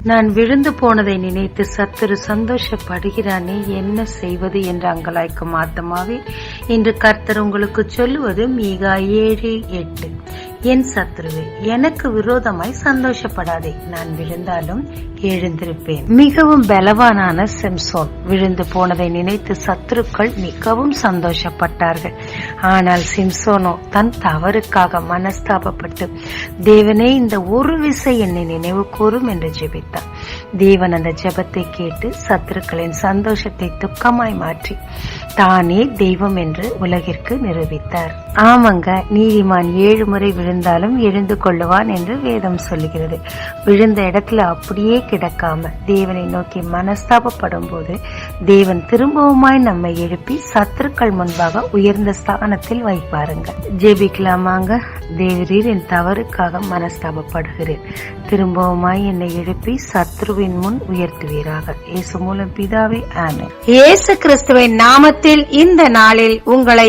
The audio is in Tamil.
நான் விழுந்து போனதை நினைத்து சத்துரு சந்தோஷப்படுகிறானே, என்ன செய்வது என்று அங்கலாய்க்கும் ஆத்மாவே, இன்று கர்த்தர் உங்களுக்கு சொல்லுவது மீகா 7:8. என் சத்துருவே, எனக்கு விரோதமாய் சந்தோஷப்படாதே, நான் விழுந்தாலும் எழுந்திருப்பேன். மிகவும் பலவானான சிம்சோன் விழுந்து போனதை நினைத்து சத்துருக்கள் மிகவும் சந்தோஷப்பட்டார்கள். ஆனால் சிம்சோனோ தன் தவறுக்காக மனஸ்தாபப்பட்டு, தேவனே, இந்த ஒரு விசை என்னை நினைவு கூறும் என்று ஜெபித்தார். தேவன் அந்த ஜெபத்தை கேட்டு சத்துருக்களின் சந்தோஷத்தை துக்கமாய் மாற்றி தானே தெய்வம் என்று உலகிற்கு நிரூபித்தார். ஆமாங்க, நீதிமான் 7 முறை விழுந்தாலும் எழுந்து கொள்ளுவான் என்று வேதம் சொல்லுகிறது. விழுந்த இடத்துல அப்படியே கிடக்காம தேவனை நோக்கி மனஸ்தாபப்படும் போது தேவன் திரும்பவுமாய் நம்மை எழுப்பி சத்துருக்கள் முன்பாக உயர்ந்த ஸ்தானத்தில் வைப்பாருங்க. ஜெபிக்கலாமாங்க. தேவரீர், என் தவறுக்காக மனஸ்தாபப்படுகிறேன், திரும்பவுமாய் என்னை எழுப்பி சத்ருவின் முன் உயர்த்துவீராக. இயேசு மூலம் பிதாவே, ஆமென். இயேசு கிறிஸ்துவின் நாமத்தில் இந்த நாளில் உங்களை